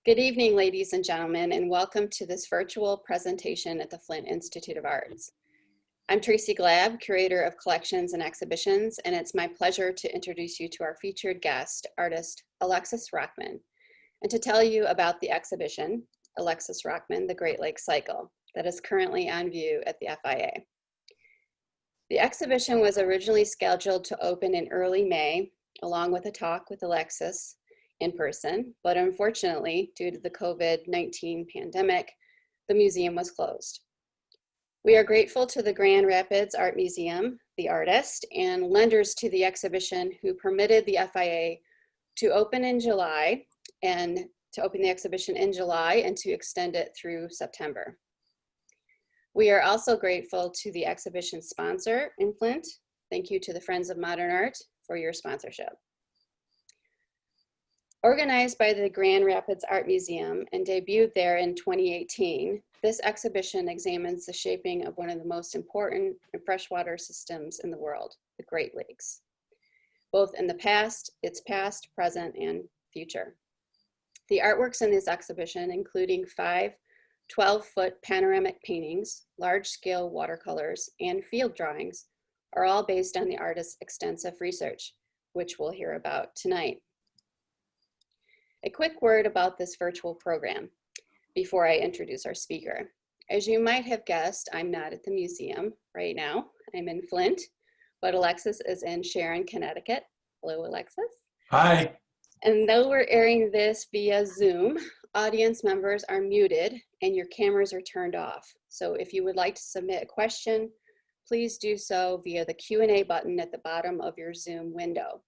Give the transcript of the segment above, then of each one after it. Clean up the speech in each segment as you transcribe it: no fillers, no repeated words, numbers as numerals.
Good evening, ladies and gentlemen, and welcome to this virtual presentation at the Flint Institute of Arts. I'm Tracy Glab, Curator of Collections and Exhibitions, and it's my pleasure to introduce you to our featured guest, artist Alexis Rockman, and to tell you about the exhibition, Alexis Rockman, The Great Lakes Cycle, that is currently on view at the FIA. The exhibition was originally scheduled to open in early May, along with a talk with Alexis in person, but unfortunately, due to the COVID-19 pandemic, the museum was closed. We are grateful to the Grand Rapids Art Museum, the artist, and lenders to the exhibition who permitted the FIA to open in July and to open the exhibition in July and to extend it through September. We are also grateful to the exhibition sponsor in Flint. Thank you to the Friends of Modern Art for your sponsorship. Organized by the Grand Rapids Art Museum and debuted there in 2018, this exhibition examines the shaping of one of the most important freshwater systems in the world, the Great Lakes, both in the past, present, and future. The artworks in this exhibition, including 5 12-foot panoramic paintings, large-scale watercolors, and field drawings, are all based on the artist's extensive research, which we'll hear about tonight. A quick word about this virtual program before I introduce our speaker. As you might have guessed, I'm not at the museum right now. I'm in Flint, but Alexis is in Sharon, Connecticut. Hello, Alexis. Hi. And though we're airing this via Zoom, audience members are muted and your cameras are turned off. So if you would like to submit a question, please do so via the Q&A button at the bottom of your Zoom window.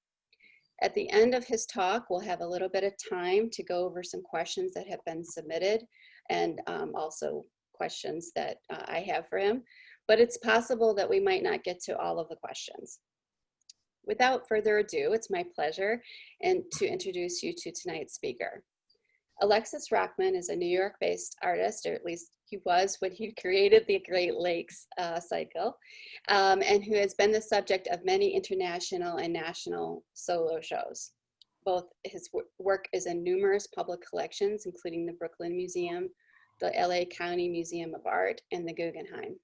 At the end of his talk, we'll have a little bit of time to go over some questions that have been submitted and also questions that I have for him. But it's possible that we might not get to all of the questions. Without further ado, it's my pleasure to introduce you to tonight's speaker. Alexis Rockman is a New York-based artist, or at least he was when he created the Great Lakes Cycle, and who has been the subject of many international and national solo shows. Both his work is in numerous public collections, including the Brooklyn Museum, the LA County Museum of Art, and the Guggenheim.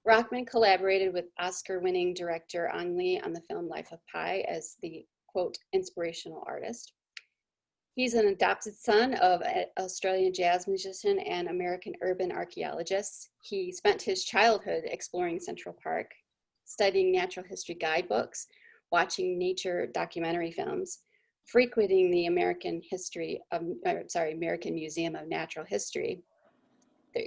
Rockman collaborated with Oscar-winning director Ang Lee on the film Life of Pi as the, quote, inspirational artist. He's an adopted son of an Australian jazz musician and American urban archaeologist. He spent his childhood exploring Central Park, studying natural history guidebooks, watching nature documentary films, frequenting the American Museum of Natural History,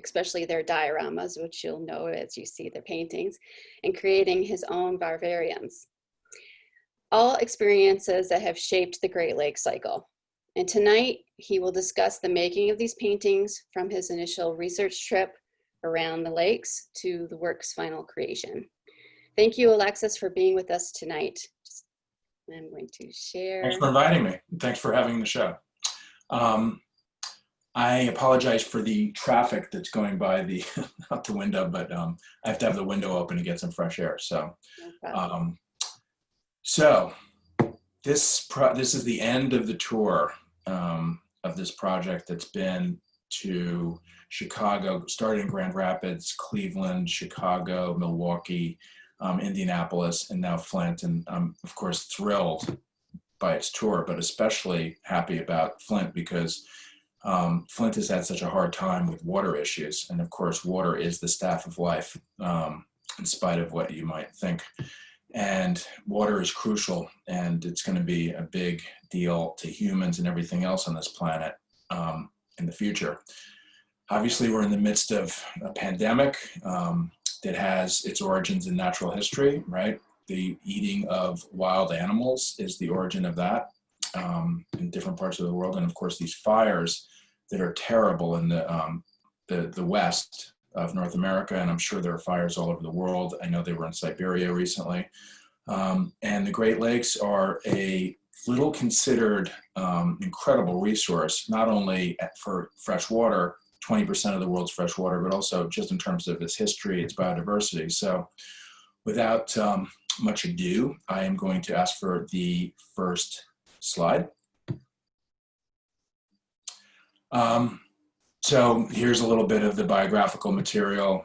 especially their dioramas, which you'll know as you see their paintings, and creating his own barbarians. All experiences that have shaped the Great Lakes Cycle. And tonight, he will discuss the making of these paintings from his initial research trip around the lakes to the work's final creation. Thank you, Alexis, for being with us tonight. I'm going to share. Thanks for inviting me. Thanks for having the show. I apologize for the traffic that's going by out the window, but I have to have the window open to get some fresh air. So, this is the end of the tour of this project that's been to Chicago, started in Grand Rapids, Cleveland, Chicago, Milwaukee, Indianapolis, and now Flint. And I'm, of course, thrilled by its tour, but especially happy about Flint because Flint has had such a hard time with water issues. And of course, water is the staff of life, in spite of what you might think. And water is crucial, and it's going to be a big deal to humans and everything else on this planet in the future. Obviously, we're in the midst of a pandemic that has its origins in natural history, right? The eating of wild animals is the origin of that in different parts of the world. And of course, these fires that are terrible in the West of North America, and I'm sure there are fires all over the world. I know they were in Siberia recently. And the Great Lakes are a little considered incredible resource, not only for fresh water, 20% of the world's fresh water, but also just in terms of its history, its biodiversity. So without much ado, I am going to ask for the first slide. So here's a little bit of the biographical material.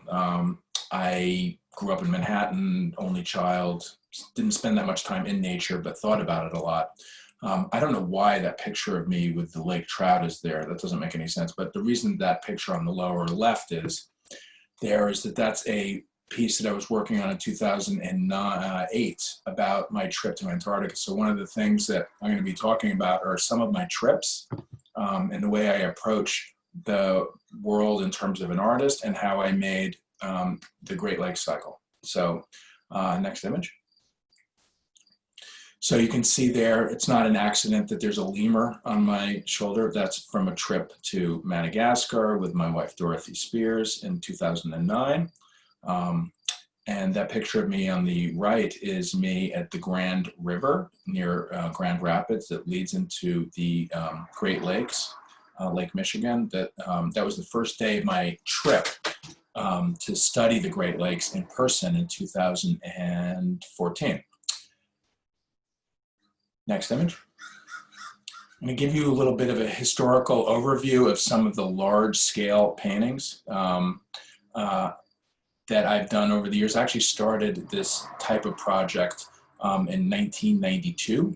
I grew up in Manhattan, only child, didn't spend that much time in nature, but thought about it a lot. I don't know why that picture of me with the lake trout is there. That doesn't make any sense. But the reason that picture on the lower left is there is that that's a piece that I was working on in 2008 about my trip to Antarctica. So one of the things that I'm going to be talking about are some of my trips and the way I approach the world in terms of an artist and how I made the Great Lakes cycle. So next image. So you can see there, it's not an accident that there's a lemur on my shoulder. That's from a trip to Madagascar with my wife, Dorothy Spears, in 2009. And that picture of me on the right is me at the Grand River near Grand Rapids that leads into the Great Lakes, Lake Michigan. That was the first day of my trip to study the Great Lakes in person in 2014. Next image. I'm going to give you a little bit of a historical overview of some of the large-scale paintings that I've done over the years. I actually started this type of project in 1992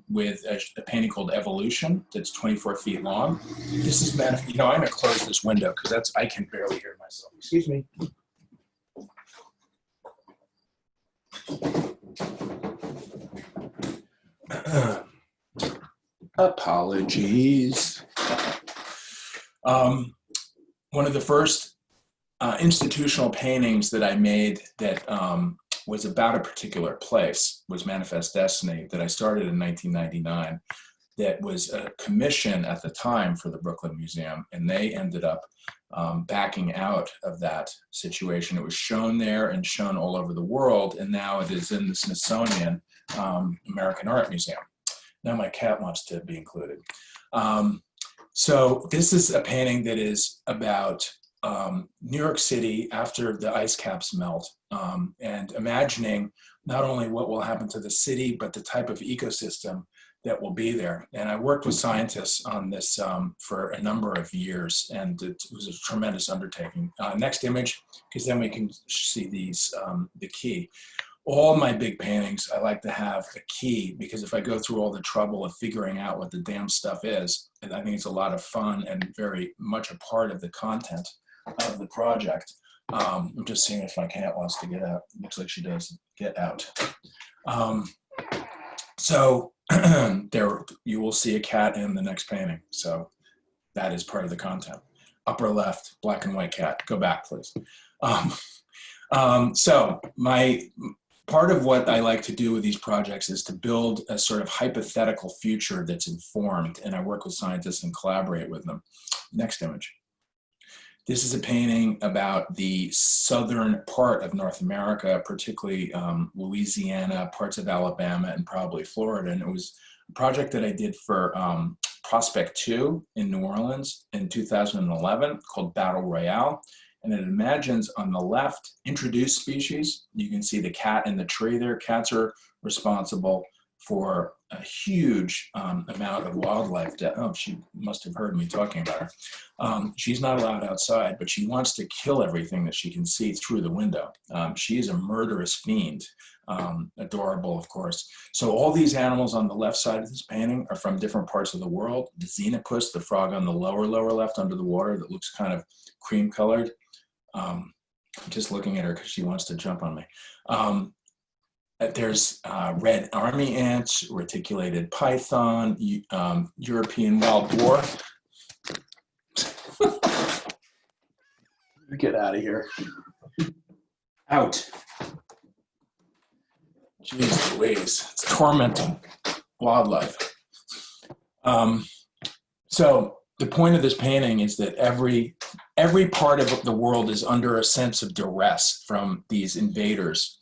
with a painting called Evolution that's 24 feet long. This is, you know, I'm going to close this window because I can barely hear myself. Excuse me. Apologies. One of the first institutional paintings that I made that was about a particular place was Manifest Destiny that I started in 1999. That was a commission at the time for the Brooklyn Museum, and they ended up backing out of that situation. It was shown there and shown all over the world, and now it is in the Smithsonian American Art Museum. Now my cat wants to be included. So this is a painting that is about New York City after the ice caps melt, and imagining not only what will happen to the city, but the type of ecosystem that will be there. And I worked with scientists on this for a number of years, and it was a tremendous undertaking. Next image, because then we can see these, the key. All my big paintings, I like to have a key, because if I go through all the trouble of figuring out what the damn stuff is, and I think it's a lot of fun and very much a part of the content of the project. I'm just seeing if my cat wants to get out. Looks like she does. Get out. So there, you will see a cat in the next painting. So that is part of the content. Upper left, black and white cat. Go back, please. So part of what I like to do with these projects is to build a sort of hypothetical future that's informed, and I work with scientists and collaborate with them. Next image. This is a painting about the southern part of North America, particularly Louisiana, parts of Alabama, and probably Florida. And it was a project that I did for Prospect 2 in New Orleans in 2011 called Battle Royale. And it imagines on the left, introduced species. You can see the cat in the tree there. Cats are responsible for a huge amount of wildlife death. Oh, she must have heard me talking about her. She's not allowed outside, but she wants to kill everything that she can see through the window. She is a murderous fiend, adorable, of course. So all these animals on the left side of this painting are from different parts of the world. The xenopus, the frog on the lower left under the water that looks kind of cream colored. I'm just looking at her because she wants to jump on me. There's red army ants, reticulated python, European wild boar. Get out of here. Out. Jeez Louise, it's tormenting wildlife. So the point of this painting is that every part of the world is under a sense of duress from these invaders.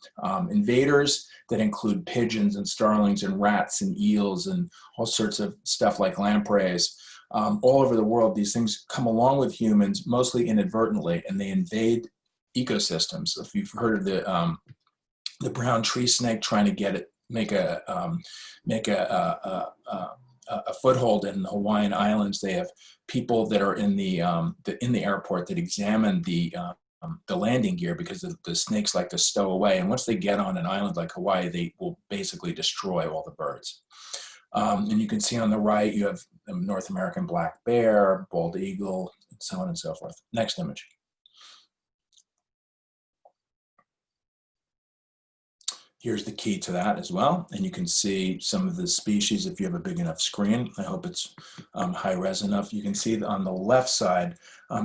Invaders that include pigeons and starlings and rats and eels and all sorts of stuff like lampreys. All over the world, these things come along with humans, mostly inadvertently, and they invade ecosystems. If you've heard of the brown tree snake trying to make a foothold in the Hawaiian Islands. They have people that are in the airport that examine the landing gear because the snakes like to stow away. And once they get on an island like Hawaii, they will basically destroy all the birds. And you can see on the right, you have the North American black bear, bald eagle, and so on and so forth. Next image. Here's the key to that as well. And you can see some of the species if you have a big enough screen. I hope it's high res enough. You can see on the left side,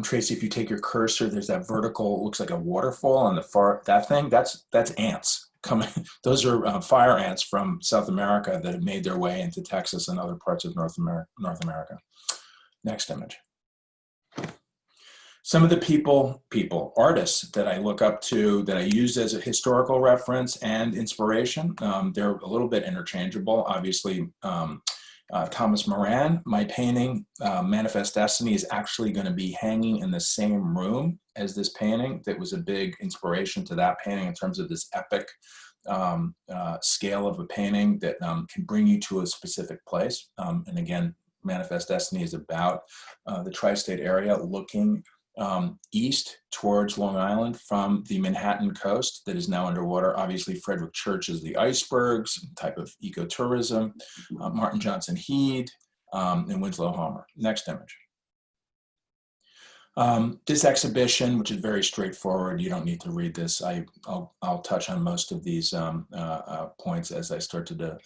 Tracy, if you take your cursor, there's that vertical, looks like a waterfall on the far, that's ants coming. Those are fire ants from South America that have made their way into Texas and other parts of North America. Next image. Some of the artists that I look up to, that I use as a historical reference and inspiration, they're a little bit interchangeable. Obviously, Thomas Moran, my painting, Manifest Destiny, is actually going to be hanging in the same room as this painting. That was a big inspiration to that painting in terms of this epic scale of a painting that can bring you to a specific place. And again, Manifest Destiny is about the tri-state area looking east towards Long Island from the Manhattan coast that is now underwater. Obviously, Frederick Church is the icebergs, type of ecotourism, Martin Johnson Head, and Winslow Homer. Next image. This exhibition, which is very straightforward, you don't need to read this. I'll touch on most of these points as I start to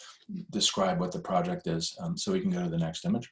describe what the project is. So we can go to the next image.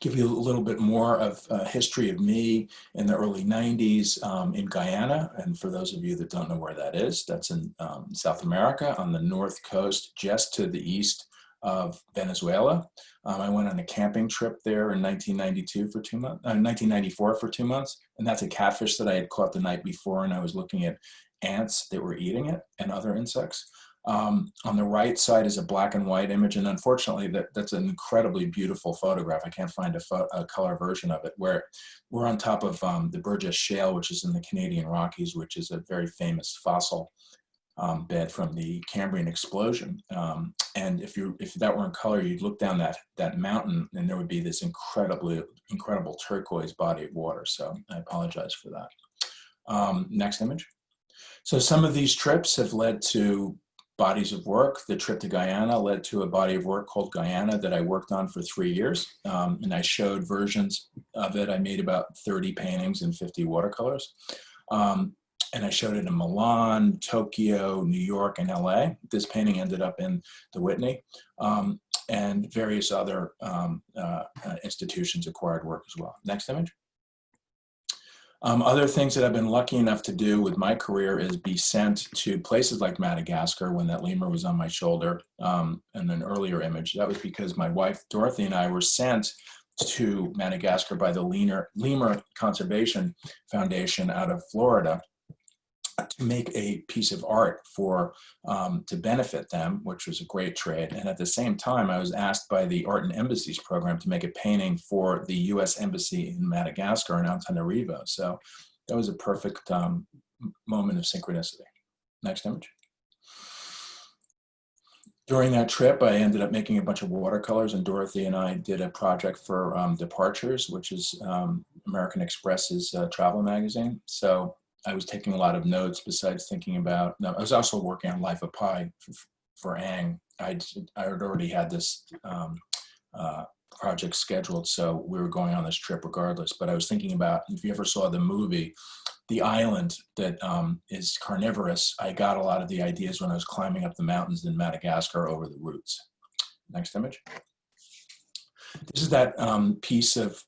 Give you a little bit more of history of me in the early 90s in Guyana. And for those of you that don't know where that is, that's in South America on the north coast, just to the east of Venezuela. I went on a camping trip there in 1992 for 2 months, 1994 for 2 months. And that's a catfish that I had caught the night before, and I was looking at ants that were eating it and other insects. On the right side is a black and white image, and unfortunately that's an incredibly beautiful photograph. I can't find a color version of it, where we're on top of the Burgess Shale, which is in the Canadian Rockies, which is a very famous fossil bed from the Cambrian explosion. And if that were in color, you'd look down that mountain and there would be this incredible turquoise body of water. So I apologize for that. Next image. So some of these trips have led to bodies of work. The trip to Guyana led to a body of work called Guyana that I worked on for 3 years. And I showed versions of it. I made about 30 paintings and 50 watercolors. And I showed it in Milan, Tokyo, New York, and LA. This painting ended up in the Whitney. And various other institutions acquired work as well. Next image. Other things that I've been lucky enough to do with my career is be sent to places like Madagascar when that lemur was on my shoulder. And an earlier image, that was because my wife, Dorothy, and I were sent to Madagascar by the Lemur Conservation Foundation out of Florida to make a piece of art for to benefit them, which was a great trade. And at the same time, I was asked by the Art and Embassies program to make a painting for the U.S. Embassy in Madagascar in Antananarivo. So that was a perfect moment of synchronicity. Next image. During that trip, I ended up making a bunch of watercolors, and Dorothy and I did a project for Departures, which is American Express's travel magazine. So I was taking a lot of notes besides thinking about, no, I was also working on Life of Pi for Ang. I had already had this project scheduled, so we were going on this trip regardless. But I was thinking about, if you ever saw the movie, the island that is carnivorous, I got a lot of the ideas when I was climbing up the mountains in Madagascar over the roots. Next image. This is that piece of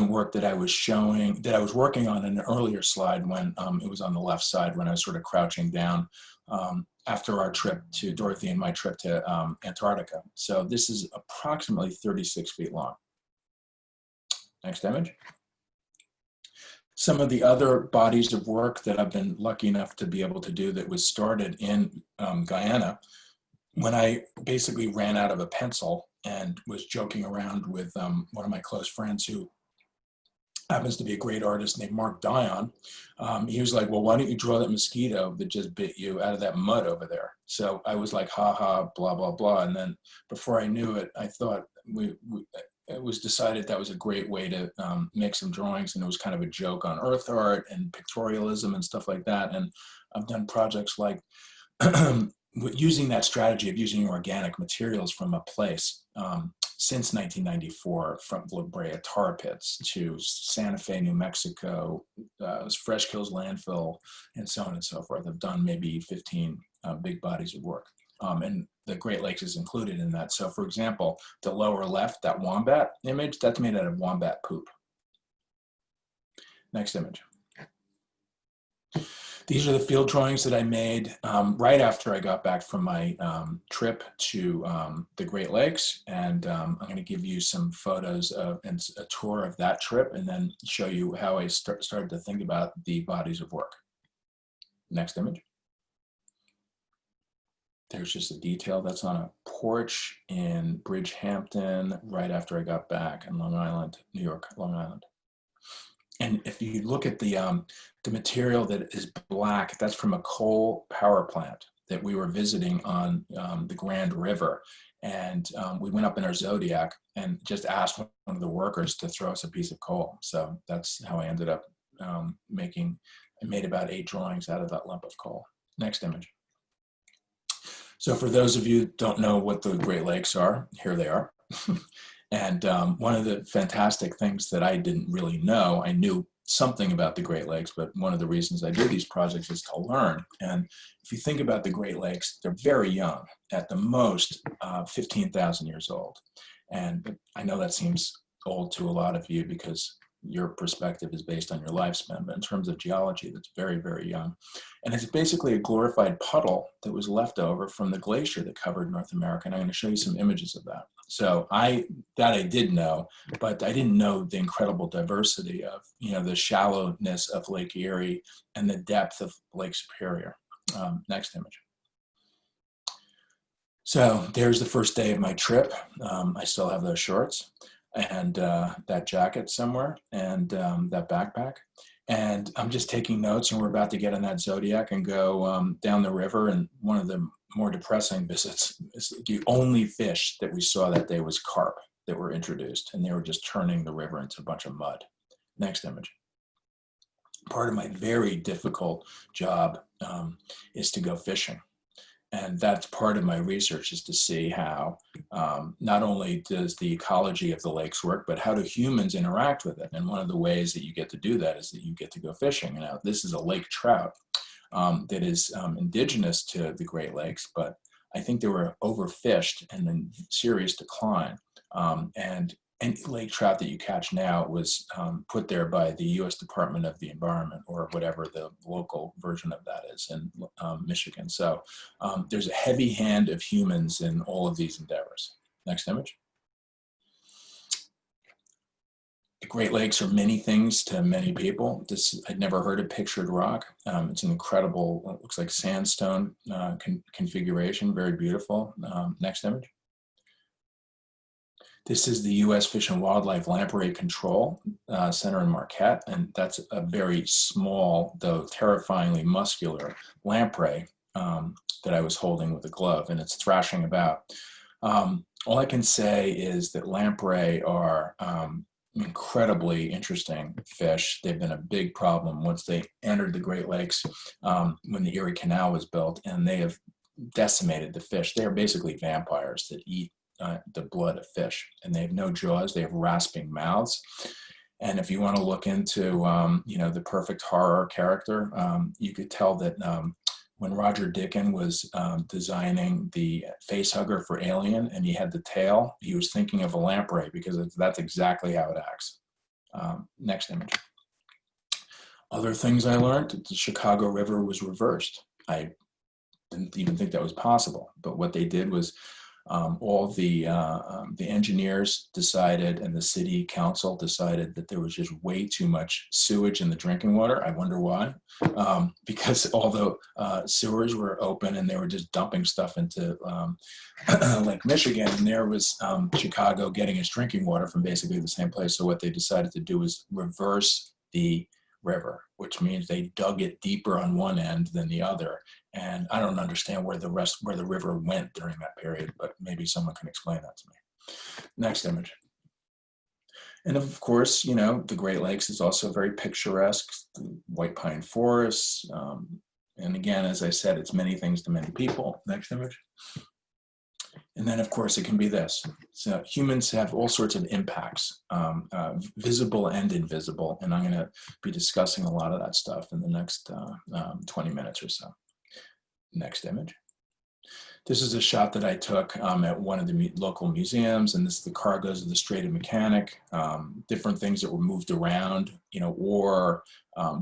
work that I was showing, that I was working on in an earlier slide when it was on the left side when I was sort of crouching down after our trip to Dorothy and my trip to Antarctica. So this is approximately 36 feet long. Next image. Some of the other bodies of work that I've been lucky enough to be able to do that was started in Guyana when I basically ran out of a pencil and was joking around with one of my close friends who happens to be a great artist named Mark Dion. He was like, well, why don't you draw that mosquito that just bit you out of that mud over there? So I was like, ha ha, blah, blah, blah. And then before I knew it, I thought it was decided that was a great way to make some drawings. And it was kind of a joke on earth art and pictorialism and stuff like that. And I've done projects like using that strategy of using organic materials from a place since 1994, from La Brea tar pits to Santa Fe, New Mexico, Fresh Kills landfill, and so on and so forth. I've done maybe 15 big bodies of work. And the Great Lakes is included in that. So for example, the lower left, that wombat image, that's made out of wombat poop. Next image. These are the field drawings that I made right after I got back from my trip to the Great Lakes. And I'm going to give you some photos of and a tour of that trip, and then show you how I started to think about the bodies of work. Next image. There's just a detail that's on a porch in Bridgehampton right after I got back in Long Island, New York, Long Island. And if you look at the material that is black, that's from a coal power plant that we were visiting on the Grand River. And we went up in our Zodiac and just asked one of the workers to throw us a piece of coal. So that's how I ended up I made about 8 drawings out of that lump of coal. Next image. So for those of you who don't know what the Great Lakes are, here they are. And one of the fantastic things that I didn't really know, I knew something about the Great Lakes, but one of the reasons I do these projects is to learn. And if you think about the Great Lakes, they're very young, at the most 15,000 years old. And I know that seems old to a lot of you because your perspective is based on your lifespan, but in terms of geology, that's very, very young. And it's basically a glorified puddle that was left over from the glacier that covered North America. And I'm going to show you some images of that. So I did know, but I didn't know the incredible diversity of, the shallowness of Lake Erie and the depth of Lake Superior. Next image. So there's the first day of my trip. I still have those shorts and that jacket somewhere and that backpack. And I'm just taking notes, and we're about to get on that Zodiac and go down the river. And one of the more depressing visits is the only fish that we saw that day was carp that were introduced, and they were just turning the river into a bunch of mud. Next image. Part of my very difficult job is to go fishing. And that's part of my research, is to see how not only does the ecology of the lakes work, but how do humans interact with it? And one of the ways that you get to do that is that you get to go fishing. Now, this is a lake trout that is indigenous to the Great Lakes, but I think they were overfished and in serious decline. And any lake trout that you catch now was put there by the U.S. Department of the Environment, or whatever the local version of that is in Michigan. So there's a heavy hand of humans in all of these endeavors. Next image. The Great Lakes are many things to many people. I'd never heard of pictured rock. It's an incredible, it looks like sandstone configuration, very beautiful. Next image. This is the U.S. Fish and Wildlife Lamprey Control Center in Marquette, and that's a very small, though terrifyingly muscular lamprey that I was holding with a glove, and it's thrashing about. All I can say is that lamprey are incredibly interesting fish. They've been a big problem once they entered the Great Lakes when the Erie Canal was built, and they have decimated the fish. They are basically vampires that eat the blood of fish, and they have no jaws. They have rasping mouths. And if you want to look into, the perfect horror character, you could tell that when Roger Dickens was designing the face hugger for Alien, and he had the tail, he was thinking of a lamprey, because that's exactly how it acts. Next image. Other things I learned: the Chicago River was reversed. I didn't even think that was possible, but what they did was All the engineers decided, and the city council decided, that there was just way too much sewage in the drinking water. I wonder why. Because all the sewers were open and they were just dumping stuff into Lake Michigan, and there was Chicago getting its drinking water from basically the same place. So what they decided to do was reverse the river, which means they dug it deeper on one end than the other. And I don't understand where the river went during that period, but maybe someone can explain that to me. Next image. And of course, you know, the Great Lakes is also very picturesque, white pine forests. And again, as I said, it's many things to many people. Next image. And then, of course, it can be this. So humans have all sorts of impacts, visible and invisible. And I'm going to be discussing a lot of that stuff in the next 20 minutes or so. Next image. This is a shot that I took at one of the local museums, and this is the cargoes of the Strait of Mechanic, different things that were moved around, you know, ore,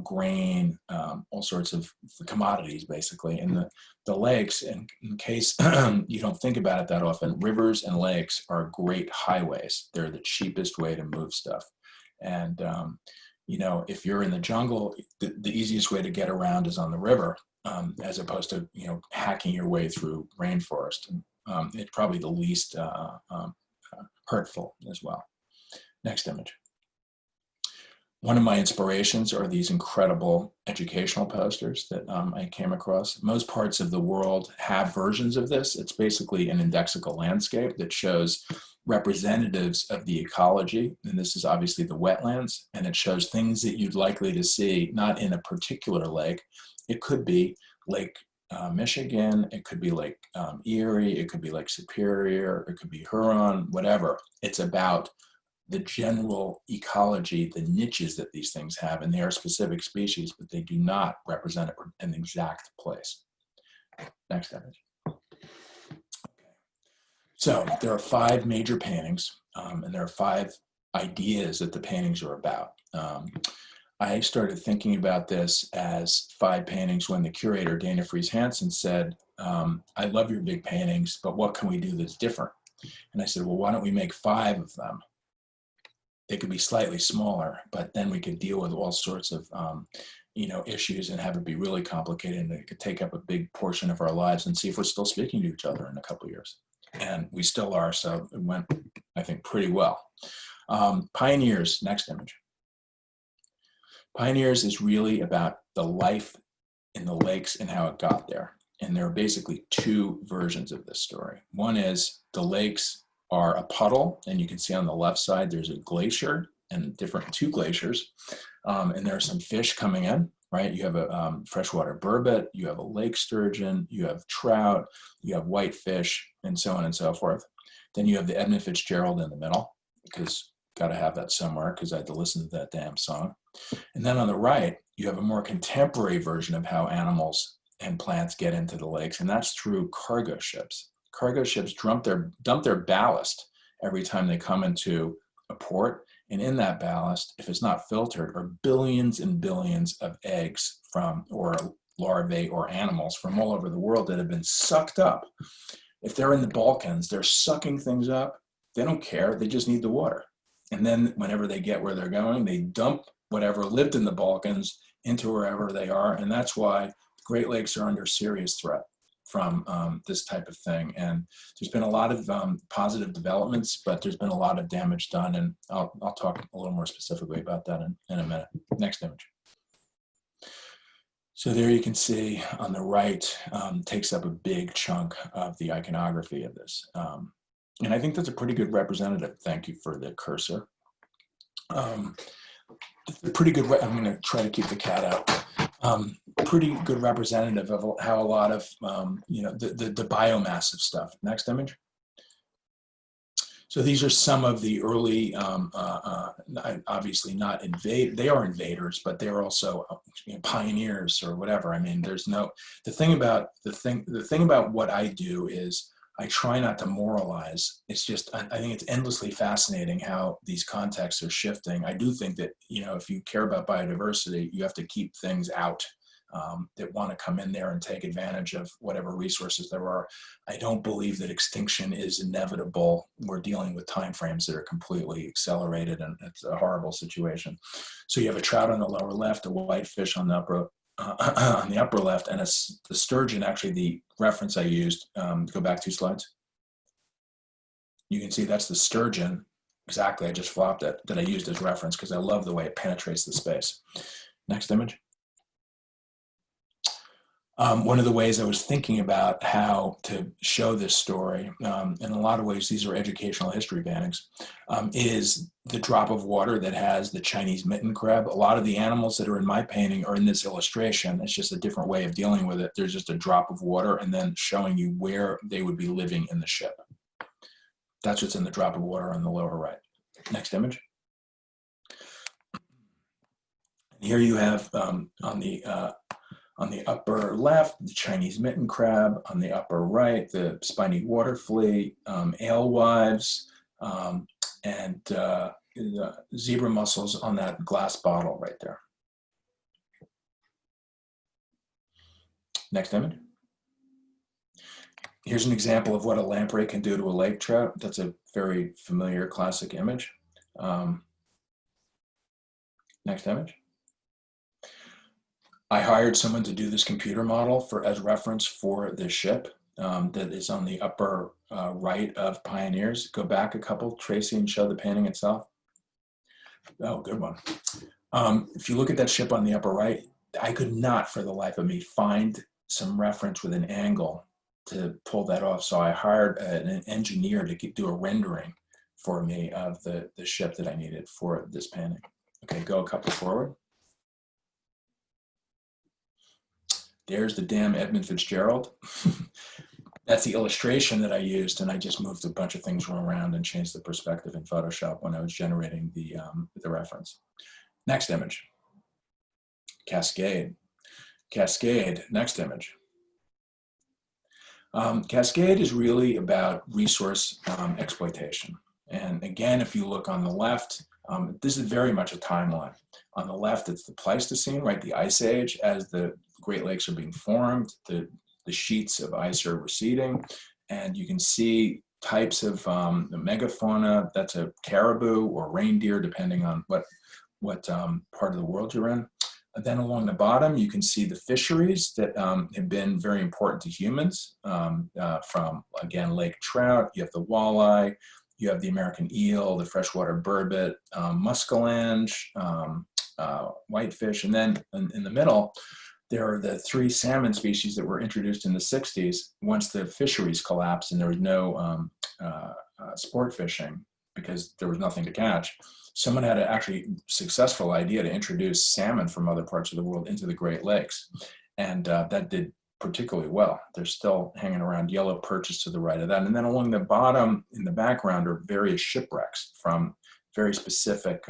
grain, all sorts of commodities, basically. And the lakes, and in case you don't think about it that often, rivers and lakes are great highways. They're the cheapest way to move stuff. And, you know, if you're in the jungle, the easiest way to get around is on the river. As opposed to, you know, hacking your way through rainforest. It's probably the least hurtful as well. Next image. One of my inspirations are these incredible educational posters that I came across. Most parts of the world have versions of this. It's basically an indexical landscape that shows representatives of the ecology, and this is obviously the wetlands, and it shows things that you'd likely to see not in a particular lake. It could be Lake Michigan, it could be Lake Erie, it could be Lake Superior, it could be Huron, whatever. It's about the general ecology, the niches that these things have, and they are specific species, but they do not represent an exact place. Next image. So there are 5 major paintings, and there are 5 ideas that the paintings are about. I started thinking about this as 5 paintings when the curator, Dana Fries Hansen, said, I love your big paintings, but what can we do that's different? And I said, well, why don't we make 5 of them? They could be slightly smaller, but then we could deal with all sorts of you know, issues and have it be really complicated, and it could take up a big portion of our lives, and see if we're still speaking to each other in a couple of years. And we still are, so it went, I think, pretty well. Pioneers, next image. Pioneers is really about the life in the lakes and how it got there. And there are basically 2 versions of this story. One is the lakes are a puddle, and you can see on the left side there's a glacier and 2 glaciers, and there are some fish coming in, right? You have a freshwater burbot, you have a lake sturgeon, you have trout, you have whitefish, and so on and so forth. Then you have the Edmund Fitzgerald in the middle, because got to have that somewhere, because I had to listen to that damn song. And then on the right, you have a more contemporary version of how animals and plants get into the lakes, and that's through cargo ships. Cargo ships dump their ballast every time they come into a port, and in that ballast, if it's not filtered, are billions and billions of eggs from, or larvae or animals from all over the world that have been sucked up. If they're in the Balkans, they're sucking things up. They don't care, they just need the water. And then whenever they get where they're going, they dump whatever lived in the Balkans into wherever they are. And that's why the Great Lakes are under serious threat from this type of thing. And there's been a lot of positive developments, but there's been a lot of damage done. And I'll talk a little more specifically about that in a minute. Next image. So there you can see on the right, takes up a big chunk of the iconography of this. And I think that's a pretty good representative. Thank you for the cursor. Pretty good, I'm gonna try to keep the cat out. Pretty good representative of how a lot of, you know, the biomass of stuff. Next image. So these are some of the early, obviously not they are invaders, but they're also, you know, pioneers or whatever. I mean, there's no, the thing about what I do is I try not to moralize. It's just, I think it's endlessly fascinating how these contexts are shifting. I do think that, you know, if you care about biodiversity, you have to keep things out that want to come in there and take advantage of whatever resources there are. I don't believe that extinction is inevitable. We're dealing with timeframes that are completely accelerated, and it's a horrible situation. So you have a trout on the lower left, a whitefish on the upper left, and the sturgeon, actually the reference I used, go back 2 slides. You can see that's the sturgeon, exactly, I just flopped it, that I used as reference because I love the way it penetrates the space. Next image. One of the ways I was thinking about how to show this story, in a lot of ways these are educational history paintings, is the drop of water that has the Chinese mitten crab. A lot of the animals that are in my painting are in this illustration. It's just a different way of dealing with it. There's just a drop of water and then showing you where they would be living in the ship. That's what's in the drop of water on the lower right. Next image. Here you have on the upper left, the Chinese mitten crab. On the upper right, the spiny water flea, alewives, and the zebra mussels on that glass bottle right there. Next image. Here's an example of what a lamprey can do to a lake trout. That's a very familiar classic image. Next image. I hired someone to do this computer model as reference for this ship that is on the upper right of Pioneers. Go back a couple, Tracy, and show the painting itself. Oh, good one. If you look at that ship on the upper right, I could not for the life of me find some reference with an angle to pull that off. So I hired an engineer to do a rendering for me of the ship that I needed for this painting. Okay, go a couple forward. There's the damn Edmund Fitzgerald. That's the illustration that I used, and I just moved a bunch of things around and changed the perspective in Photoshop when I was generating the reference. Next image. Cascade. Cascade, next image. Cascade is really about resource exploitation. And again, if you look on the left, this is very much a timeline. On the left, it's the Pleistocene, right? The Ice Age, as the Great Lakes are being formed, the sheets of ice are receding, and you can see types of the megafauna. That's a caribou or reindeer, depending on what part of the world you're in. And then along the bottom, you can see the fisheries that have been very important to humans, from, again, lake trout. You have the walleye, you have the American eel, the freshwater burbot, muskilange, whitefish, and then in the middle, there are the 3 salmon species that were introduced in the 60s once the fisheries collapsed and there was no sport fishing because there was nothing to catch. Someone had an actually successful idea to introduce salmon from other parts of the world into the Great Lakes. And that did particularly well. They're still hanging around. Yellow perches to the right of that. And then along the bottom in the background are various shipwrecks from very specific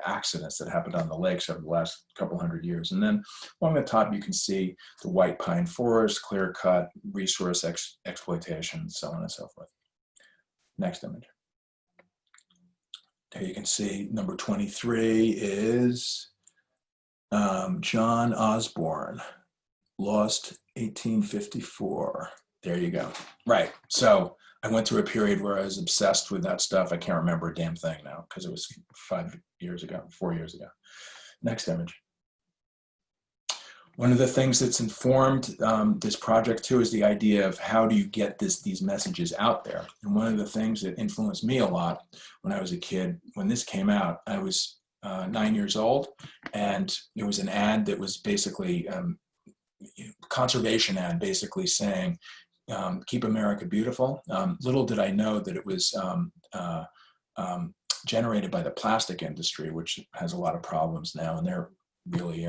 accidents that happened on the lakes over the last couple hundred years. And then along the top, you can see the white pine forest, clear cut, resource exploitation, so on and so forth. Next image. There you can see number 23 is John Osborne, lost 1854. There you go. Right. So I went through a period where I was obsessed with that stuff. I can't remember a damn thing now because it was 4 years ago. Next image. One of the things that's informed this project too is the idea of how do you get these messages out there. And one of the things that influenced me a lot when I was a kid, when this came out, I was 9 years old, and there was an ad that was basically conservation ad, basically saying, keep America beautiful. Little did I know that it was generated by the plastic industry, which has a lot of problems now, and they're really,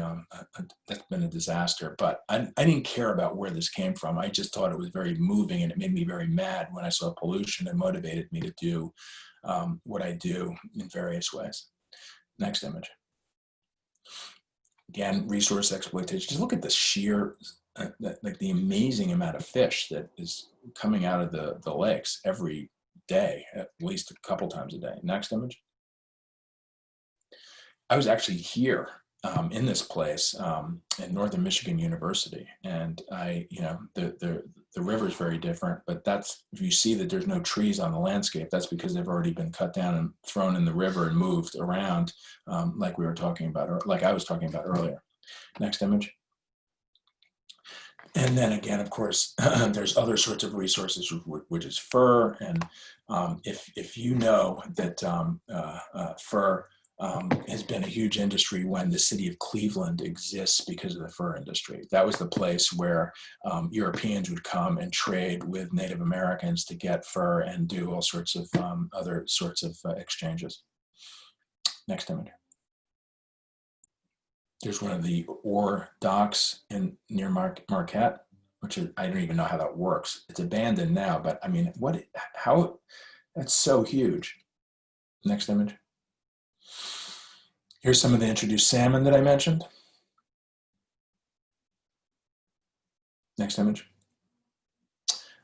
that's been a disaster. But I didn't care about where this came from. I just thought it was very moving, and it made me very mad when I saw pollution, and motivated me to do what I do in various ways. Next image. Again, resource exploitation. Just look at the sheer, like the amazing amount of fish that is coming out of the lakes every day, at least a couple times a day. Next image. I was actually here in this place in Northern Michigan University, and the river is very different. But that's, if you see that there's no trees on the landscape, that's because they've already been cut down and thrown in the river and moved around, like we were talking about, or like I was talking about earlier. Next image. And then again, of course, there's other sorts of resources, which is fur. And if you know that fur has been a huge industry when the city of Cleveland exists because of the fur industry. That was the place where Europeans would come and trade with Native Americans to get fur and do all sorts of other sorts of exchanges. Next image. There's one of the ore docks near Marquette, which is, I don't even know how that works. It's abandoned now, but I mean, how, that's so huge. Next image. Here's some of the introduced salmon that I mentioned. Next image.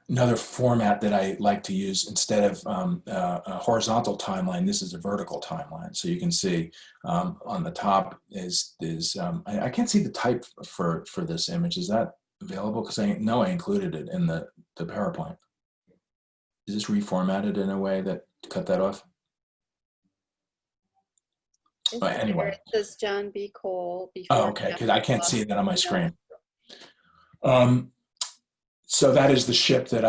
Another format that I like to use instead of a horizontal timeline, this is a vertical timeline. So you can see on the top is I can't see the type for this image. Is that available? Because I know I included it in the PowerPoint. Is this reformatted in a way that to cut that off? But anyway. It says John B. Cole. Oh, okay, because I can't see that on my screen. So that is the ship that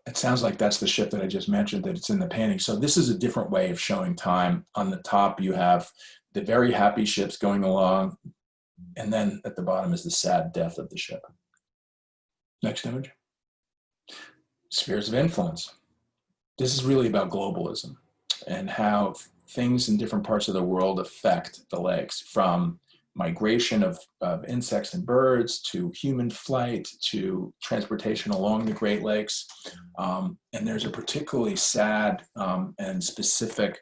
it sounds like that's the ship that I just mentioned, that it's in the painting. So this is a different way of showing time. On the top, you have the very happy ships going along, and then at the bottom is the sad death of the ship. Next image. Spheres of influence. This is really about globalism and how things in different parts of the world affect the lakes, from migration of insects and birds to human flight to transportation along the Great Lakes. And there's a particularly sad and specific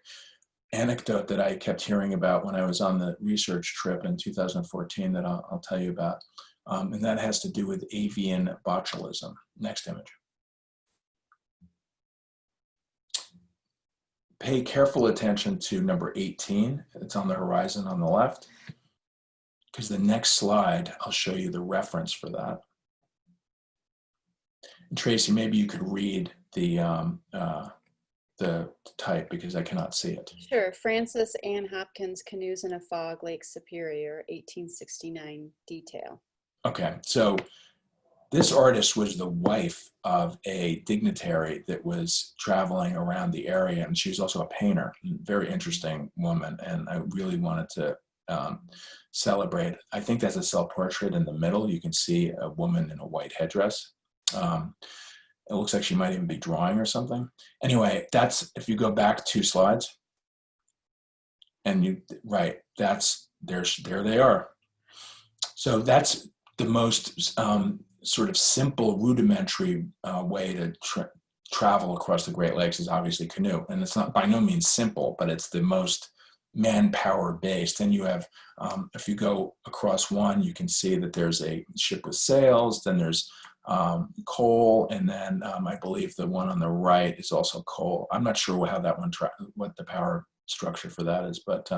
anecdote that I kept hearing about when I was on the research trip in 2014 that I'll tell you about. And that has to do with avian botulism. Next image. Pay careful attention to number 18. It's on the horizon on the left, because the next slide, I'll show you the reference for that. And Tracy, maybe you could read the type, because I cannot see it. Sure. Francis Ann Hopkins, Canoes in a Fog, Lake Superior, 1869 detail. Okay, so this artist was the wife of a dignitary that was traveling around the area, and she was also a painter. Very interesting woman, and I really wanted to celebrate. I think that's a self-portrait in the middle. You can see a woman in a white headdress. It looks like she might even be drawing or something. Anyway, that's, if you go back 2 slides, and you, right, that's, there they are. So that's the most sort of simple, rudimentary way to travel across the Great Lakes is obviously canoe. And it's not by no means simple, but it's the most manpower based. And you have, if you go across one, you can see that there's a ship with sails, then there's coal, and then I believe the one on the right is also coal. I'm not sure how that one, what the power structure for that is, but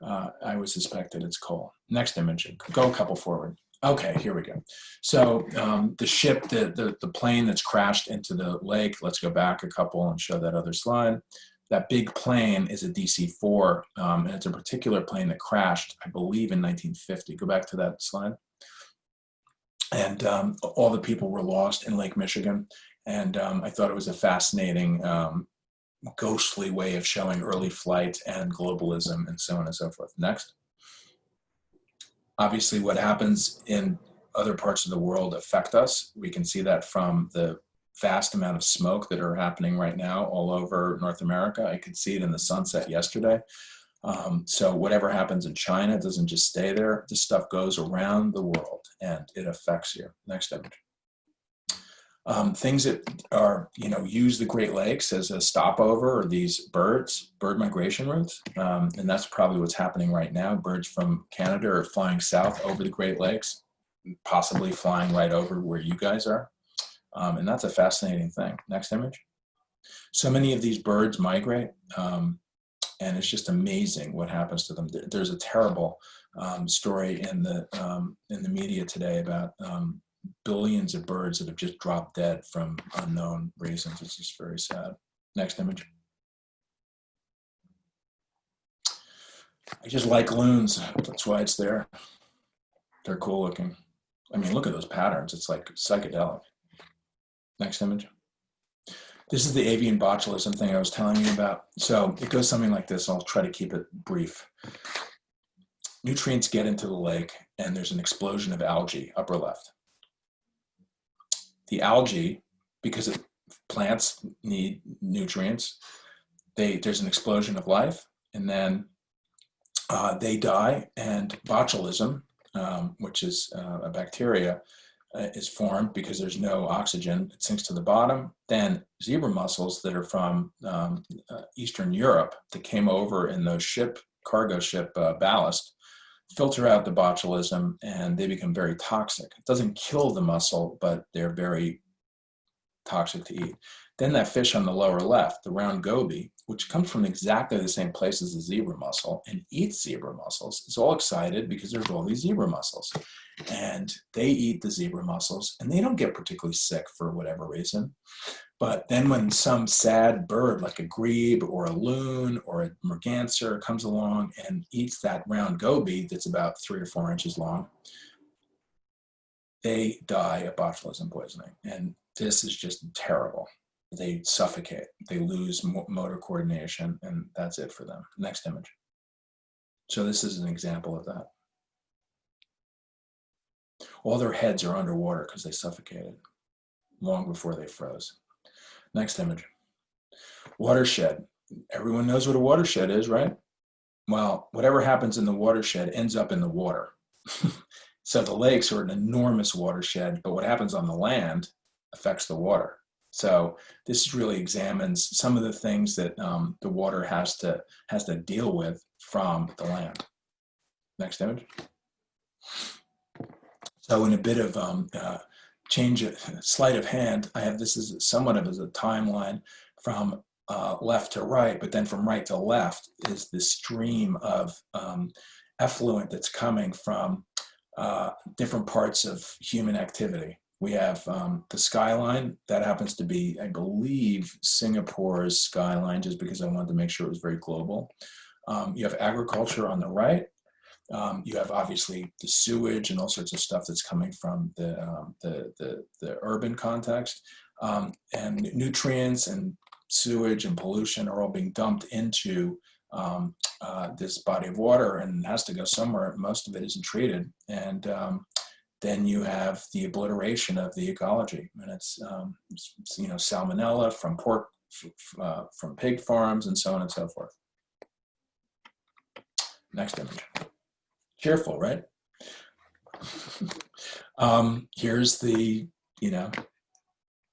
I would suspect that it's coal. Next image, go a couple forward. Okay, here we go. So the ship, the plane that's crashed into the lake, let's go back a couple and show that other slide. That big plane is a DC-4, and it's a particular plane that crashed, I believe, in 1950. Go back to that slide. And all the people were lost in Lake Michigan. And I thought it was a fascinating, ghostly way of showing early flight and globalism and so on and so forth. Next. Obviously, what happens in other parts of the world affect us. We can see that from the vast amount of smoke that are happening right now all over North America. I could see it in the sunset yesterday. So whatever happens in China doesn't just stay there. This stuff goes around the world and it affects you. Next image. Things that are, use the Great Lakes as a stopover are these bird migration routes. And that's probably what's happening right now. Birds from Canada are flying south over the Great Lakes, possibly flying right over where you guys are. And that's a fascinating thing. Next image. So many of these birds migrate. And it's just amazing what happens to them. There's a terrible story in the media today about billions of birds that have just dropped dead from unknown reasons. It's just very sad. Next image. I just like loons. That's why it's there. They're cool looking. I mean, look at those patterns. It's like psychedelic. Next image. This is the avian botulism thing I was telling you about. So it goes something like this. I'll try to keep it brief. Nutrients get into the lake and there's an explosion of algae, upper left. The algae, because plants need nutrients, there's an explosion of life, and then they die, and botulism, which is a bacteria, is formed because there's no oxygen. It sinks to the bottom. Then zebra mussels that are from Eastern Europe that came over in those cargo ship ballast filter out the botulism, and they become very toxic. It doesn't kill the mussel, but they're very toxic to eat. Then that fish on the lower left, the round goby, which comes from exactly the same place as the zebra mussel and eats zebra mussels, is all excited because there's all these zebra mussels. And they eat the zebra mussels, and they don't get particularly sick for whatever reason. But then when some sad bird like a grebe or a loon or a merganser comes along and eats that round goby that's about 3 or 4 inches long, they die of botulism poisoning. And this is just terrible. They suffocate, they lose motor coordination, and that's it for them. Next image. So this is an example of that. All their heads are underwater because they suffocated long before they froze. Next image. Watershed. Everyone knows what a watershed is, right? Well, whatever happens in the watershed ends up in the water. So the lakes are an enormous watershed, but what happens on the land affects the water. So this really examines some of the things that the water has to deal with from the land. Next image. So in a bit of sleight of hand, I have this as somewhat of as a timeline from left to right, but then from right to left is the stream of effluent that's coming from different parts of human activity. We have the skyline. That happens to be, I believe, Singapore's skyline, just because I wanted to make sure it was very global. You have agriculture on the right. You have obviously the sewage and all sorts of stuff that's coming from the urban context. And nutrients and sewage and pollution are all being dumped into this body of water, and has to go somewhere. Most of it isn't treated. And then you have the obliteration of the ecology, and it's salmonella from pork, from pig farms, and so on and so forth. Next image. Cheerful, right? Here's the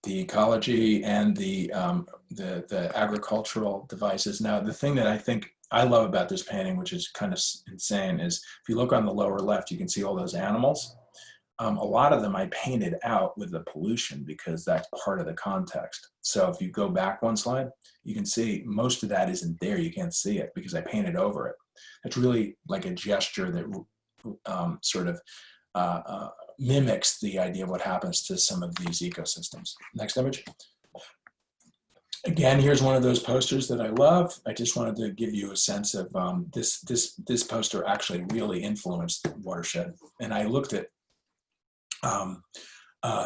ecology and the agricultural devices. Now, the thing that I think I love about this painting, which is kind of insane, is if you look on the lower left, you can see all those animals. A lot of them I painted out with the pollution because that's part of the context. So if you go back one slide, you can see most of that isn't there. You can't see it because I painted over it. It's really like a gesture that sort of mimics the idea of what happens to some of these ecosystems. Next image. Again, here's one of those posters that I love. I just wanted to give you a sense of this poster actually really influenced Watershed. And I looked at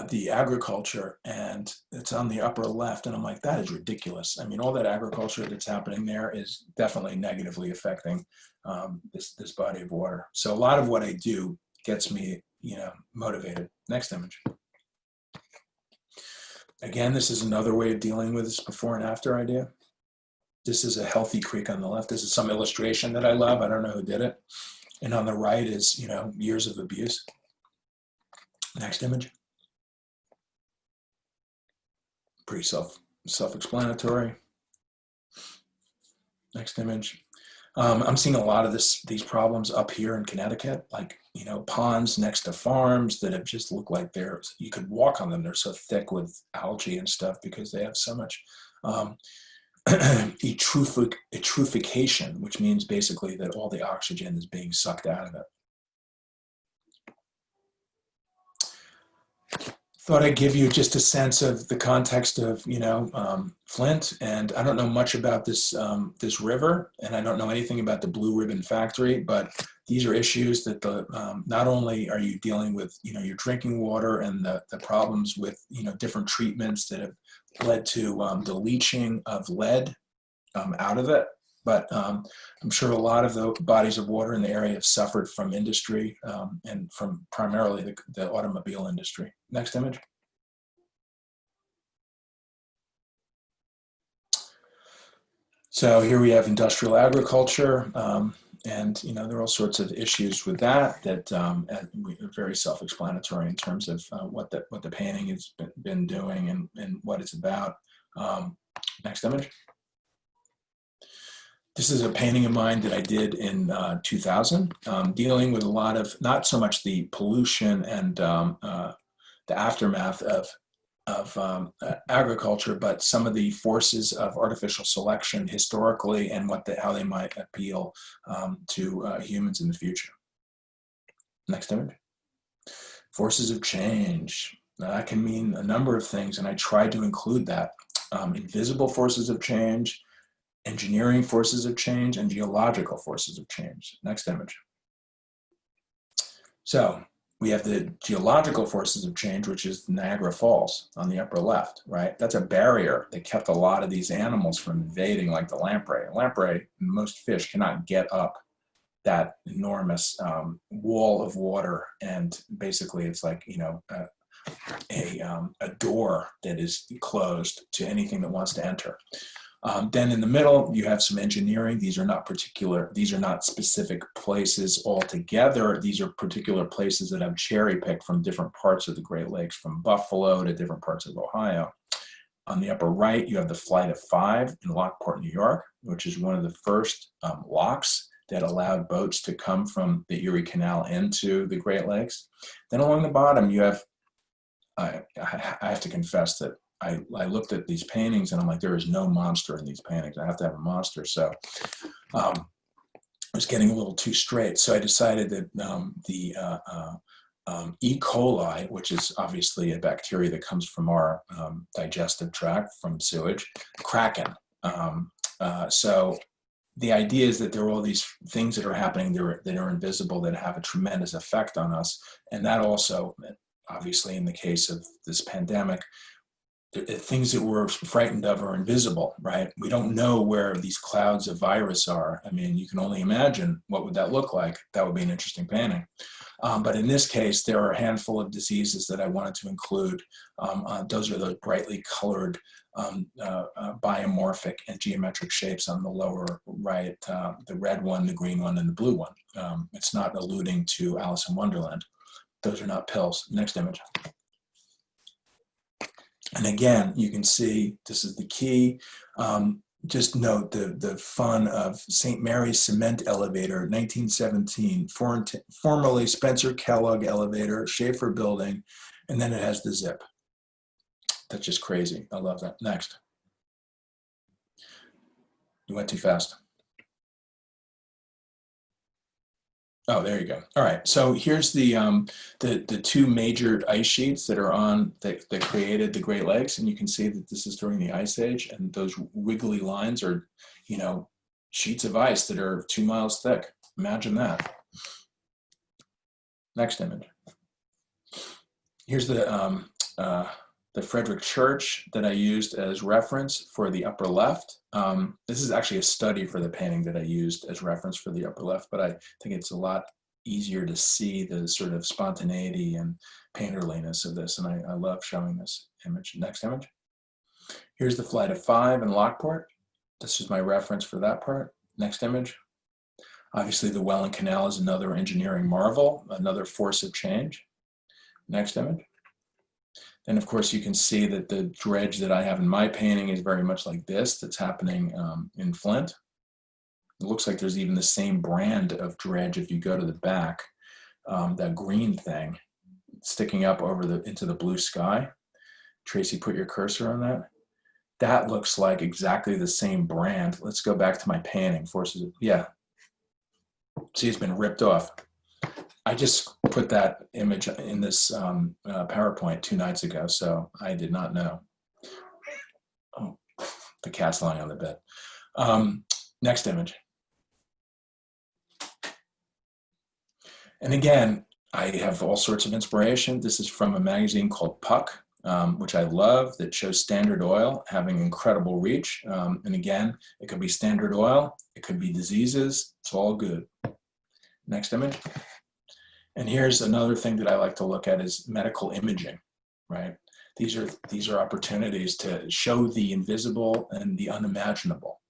the agriculture, and it's on the upper left, and I'm like, that is ridiculous. I mean, all that agriculture that's happening there is definitely negatively affecting this body of water. So a lot of what I do gets me, motivated. Next image. Again, this is another way of dealing with this before and after idea. This is a healthy creek on the left. This is some illustration that I love. I don't know who did it. And on the right is, years of abuse. Next image. Pretty self-explanatory. Next image. I'm seeing a lot of these problems up here in Connecticut, like, ponds next to farms that have just looked like you could walk on them. They're so thick with algae and stuff because they have so much eutrophication, which means basically that all the oxygen is being sucked out of it. Thought I'd give you just a sense of the context of, Flint, and I don't know much about this this river, and I don't know anything about the Blue Ribbon Factory, but these are issues that not only are you dealing with, your drinking water and the problems with, different treatments that have led to the leaching of lead out of it, but I'm sure a lot of the bodies of water in the area have suffered from industry and from primarily the automobile industry. Next image. So here we have industrial agriculture, and there are all sorts of issues with that are very self-explanatory in terms of what the painting has been doing and what it's about. Next image. This is a painting of mine that I did in 2000, dealing with a lot of, not so much the pollution and the aftermath of agriculture, but some of the forces of artificial selection historically and how they might appeal to humans in the future. Next image. Forces of change. That can mean a number of things, and I tried to include that. Invisible forces of change, engineering forces of change, and geological forces of change. Next image. So we have the geological forces of change, which is Niagara Falls on the upper left, right? That's a barrier that kept a lot of these animals from invading, like the lamprey. Lamprey, most fish cannot get up that enormous wall of water, and basically it's like, a door that is closed to anything that wants to enter. Then in the middle, you have some engineering. These are not specific places altogether. These are particular places that have cherry picked from different parts of the Great Lakes, from Buffalo to different parts of Ohio. On the upper right, you have the Flight of 5 in Lockport, New York, which is one of the first locks that allowed boats to come from the Erie Canal into the Great Lakes. Then along the bottom, you have, I have to confess that I looked at these paintings and I'm like, there is no monster in these paintings. I have to have a monster. So I was getting a little too straight. So I decided that the E. coli, which is obviously a bacteria that comes from our digestive tract from sewage, Kraken. So the idea is that there are all these things that are happening that are invisible that have a tremendous effect on us. And that also, obviously in the case of this pandemic, things that we're frightened of are invisible, right? We don't know where these clouds of virus are. I mean, you can only imagine what would that look like. That would be an interesting painting. But in this case, there are a handful of diseases that I wanted to include. Those are those brightly colored biomorphic and geometric shapes on the lower right, the red one, the green one, and the blue one. It's not alluding to Alice in Wonderland. Those are not pills. Next image. And again, you can see this is the key. Just note the fun of St. Mary's Cement Elevator, 1917, formerly Spencer Kellogg Elevator, Schaefer Building, and then it has the zip. That's just crazy. I love that. Next. You went too fast. Oh, there you go. All right. So here's the two major ice sheets that are that created the Great Lakes, and you can see that this is during the Ice Age, and those wiggly lines are, sheets of ice that are 2 miles thick. Imagine that. Next image. Here's the Frederick Church that I used as reference for the upper left. This is actually a study for the painting that I used as reference for the upper left, but I think it's a lot easier to see the sort of spontaneity and painterliness of this, and I love showing this image. Next image. Here's the Flight of 5 in Lockport. This is my reference for that part. Next image. Obviously, the Welland Canal is another engineering marvel, another force of change. Next image. And of course, you can see that the dredge that I have in my painting is very much like this that's happening in Flint. It looks like there's even the same brand of dredge if you go to the back, that green thing sticking up over into the blue sky. Tracy, put your cursor on that. That looks like exactly the same brand. Let's go back to my painting. Forces, yeah. See, it's been ripped off. I just put that image in this PowerPoint 2 nights ago, so I did not know. Oh, the cat's lying on the bed. Next image. And again, I have all sorts of inspiration. This is from a magazine called Puck, which I love, that shows Standard Oil having incredible reach. And again, it could be Standard Oil, it could be diseases, it's all good. Next image. And here's another thing that I like to look at is medical imaging, right? These are opportunities to show the invisible and the unimaginable.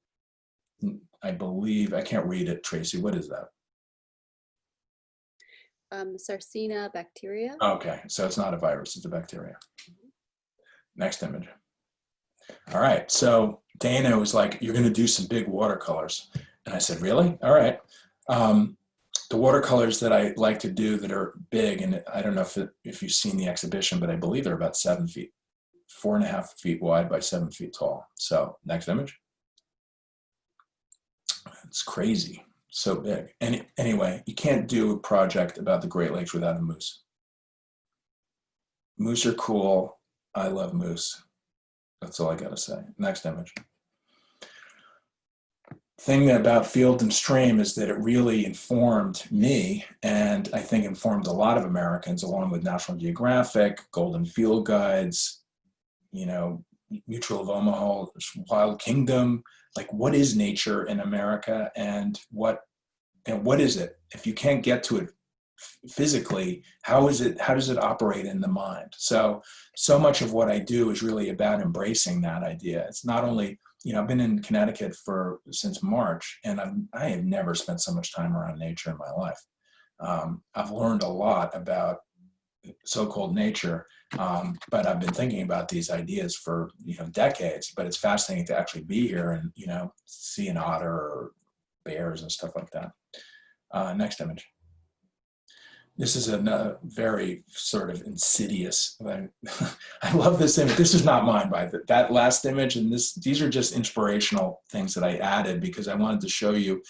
I believe, I can't read it, Tracy, what is that? Sarcina bacteria. Okay, so it's not a virus, it's a bacteria. Next image. All right, so Dana was like, you're gonna do some big watercolors. And I said, really? All right. The watercolors that I like to do that are big, and I don't know if you've seen the exhibition, but I believe they're about 7 feet, 4.5 feet wide by 7 feet tall. So next image. It's crazy, so big. And anyway, you can't do a project about the Great Lakes without a moose. Moose are cool. I love moose. That's all I gotta say. Next image. Thing about Field and Stream is that it really informed me, and I think informed a lot of Americans, along with National Geographic, Golden Field Guides, you know, Mutual of Omaha, Wild Kingdom. Like, what is nature in America, and what is it? If you can't get to it physically, how does it operate in the mind? So much of what I do is really about embracing that idea. It's not only, you know, I've been in Connecticut since March, and I have never spent so much time around nature in my life. I've learned a lot about so-called nature, but I've been thinking about these ideas for, you know, decades. But it's fascinating to actually be here and, you know, see an otter or bears and stuff like that. Next image. This is a very sort of insidious. I love this image. This is not mine, by that last image, and these are just inspirational things that I added because I wanted to show you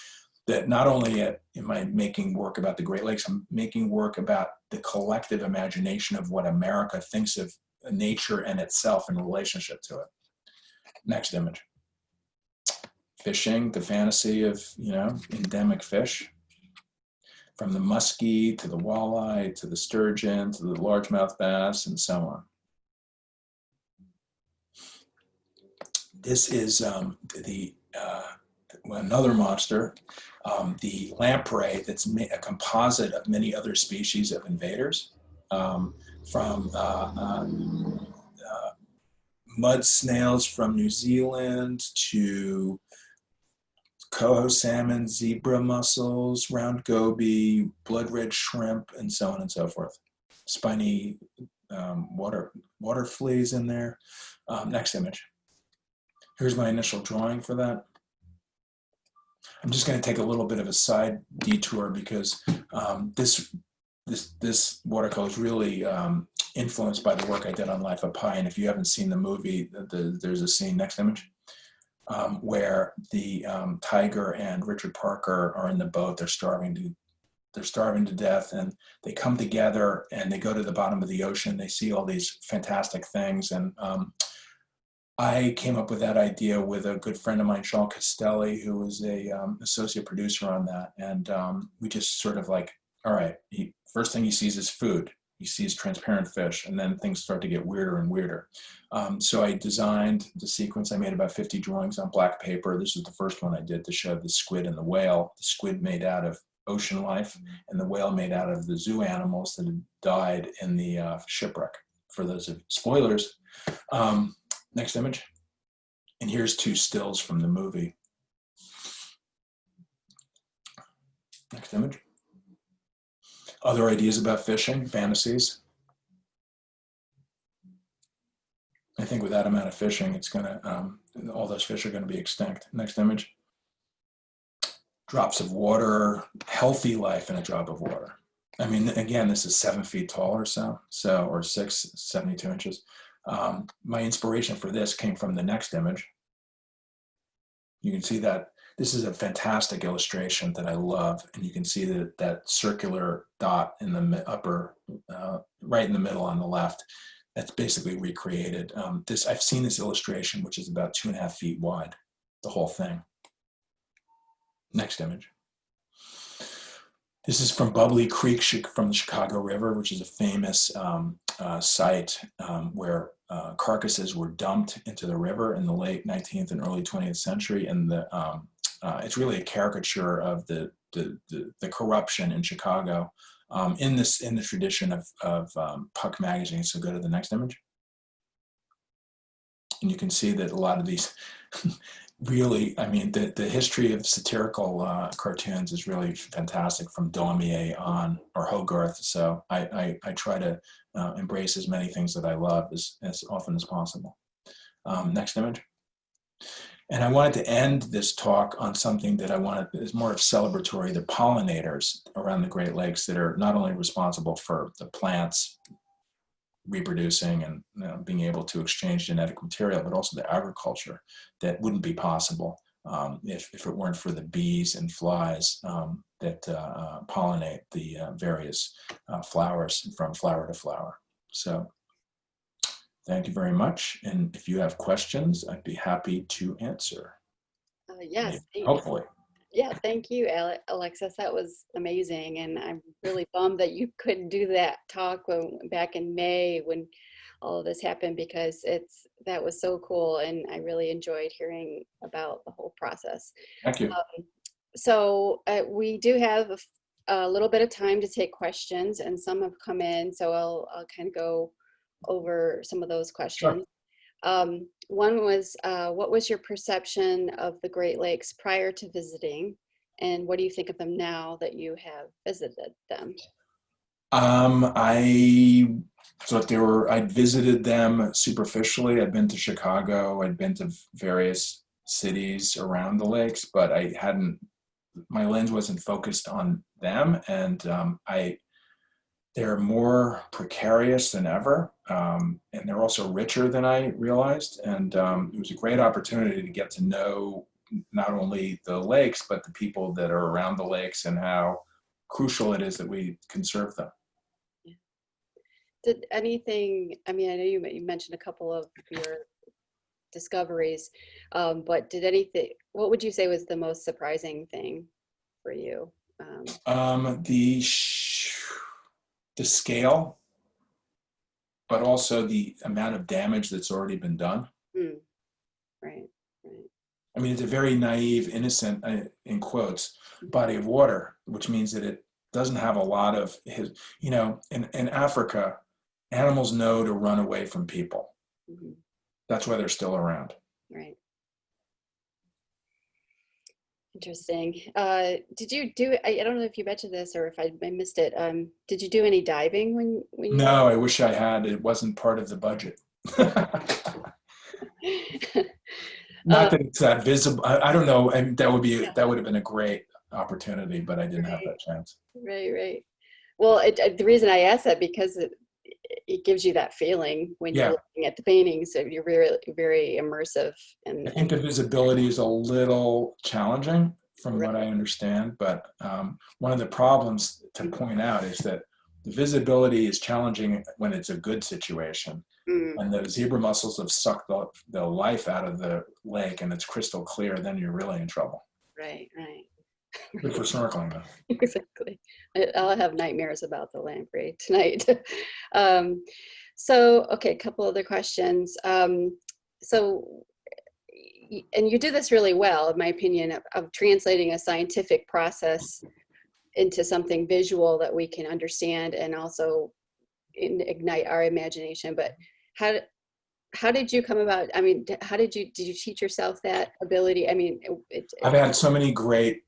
that not only am I making work about the Great Lakes, I'm making work about the collective imagination of what America thinks of nature and itself in relationship to it. Next image. Fishing, the fantasy of, you know, endemic fish. From the muskie to the walleye to the sturgeon to the largemouth bass and so on. This is another monster, the lamprey, that's a composite of many other species of invaders, from mud snails from New Zealand to coho salmon, zebra mussels, round goby, blood red shrimp, and so on and so forth. Spiny water fleas in there. Next image. Here's my initial drawing for that. I'm just going to take a little bit of a side detour because this watercolor is really influenced by the work I did on Life of Pi. And if you haven't seen the movie, there's a scene, next image, where the tiger and Richard Parker are in the boat. They're starving to death, and they come together and they go to the bottom of the ocean. They see all these fantastic things, and I came up with that idea with a good friend of mine, Sean Castelli, who was a associate producer on that. And we just sort of like, all right, first thing he sees is food. He sees transparent fish, and then things start to get weirder and weirder. So I designed the sequence. I made about 50 drawings on black paper. This was the first one I did to show the squid and the whale. The squid made out of ocean life, and the whale made out of the zoo animals that had died in the shipwreck. For those of spoilers. Next image. And here's 2 stills from the movie. Next image. Other ideas about fishing, fantasies. I think with that amount of fishing, it's gonna, all those fish are gonna be extinct. Next image. Drops of water, healthy life in a drop of water. I mean, again, this is 7 feet tall or so, or 6, 72 inches. My inspiration for this came from the next image. You can see that this is a fantastic illustration that I love, and you can see that circular dot in the upper, right in the middle on the left. That's basically recreated. I've seen this illustration, which is about 2.5 feet wide, the whole thing. Next image. This is from Bubbly Creek from the Chicago River, which is a famous site where carcasses were dumped into the river in the late 19th and early 20th century. And it's really a caricature of the corruption in Chicago in the tradition of Puck magazine. So go to the next image. And you can see that a lot of these really, I mean, the history of satirical cartoons is really fantastic from Daumier on, or Hogarth. So I try to embrace as many things that I love as often as possible. Next image. And I wanted to end this talk on something that I wanted is more of celebratory, the pollinators around the Great Lakes that are not only responsible for the plants reproducing and being able to exchange genetic material, but also the agriculture that wouldn't be possible if it weren't for the bees and flies that pollinate the various flowers from flower to flower. So thank you very much. And if you have questions, I'd be happy to answer. Yes. Hopefully. Yeah, thank you, Alexis. That was amazing. And I'm really bummed that you couldn't do that talk back in May when all of this happened, because that was so cool. And I really enjoyed hearing about the whole process. Thank you. So we do have a little bit of time to take questions, and some have come in. So I'll kind of go over some of those questions. Sure. One was, what was your perception of the Great Lakes prior to visiting, and what do you think of them now that you have visited them? I thought I'd visited them superficially. I'd been to Chicago, I'd been to various cities around the lakes, but my lens wasn't focused on them, and they're more precarious than ever, and they're also richer than I realized. And it was a great opportunity to get to know not only the lakes, but the people that are around the lakes and how crucial it is that we conserve them. Yeah. Did anything, I mean, I know you mentioned a couple of your discoveries, but what would you say was the most surprising thing for you? The scale, but also the amount of damage that's already been done. Right. I mean, it's a very naive, innocent, in quotes, body of water, which means that it doesn't have a lot of in Africa, animals know to run away from people. Mm-hmm. That's why they're still around. Right. Interesting. Did you do, I don't know if you mentioned this or if I missed it. Did you do any diving when you? No, I wish I had. It wasn't part of the budget. Not that it's that visible. I don't know. And that would have been a great opportunity, but I didn't have that chance. Right. Well, the reason I asked that, because it gives you that feeling when you're looking at the paintings. So you're very, very immersive. And I think the visibility is a little challenging from what I understand, but one of the problems to point out is that the visibility is challenging when it's a good situation. When the zebra mussels have sucked the life out of the lake and it's crystal clear, then you're really in trouble. Right. Good for snorkeling, though. Exactly. I'll have nightmares about the lamprey tonight. So, okay, a couple other questions. So, and you do this really well, in my opinion, of translating a scientific process into something visual that we can understand and also ignite our imagination. But how did you come about? I mean, did you teach yourself that ability? I mean, I've had so many great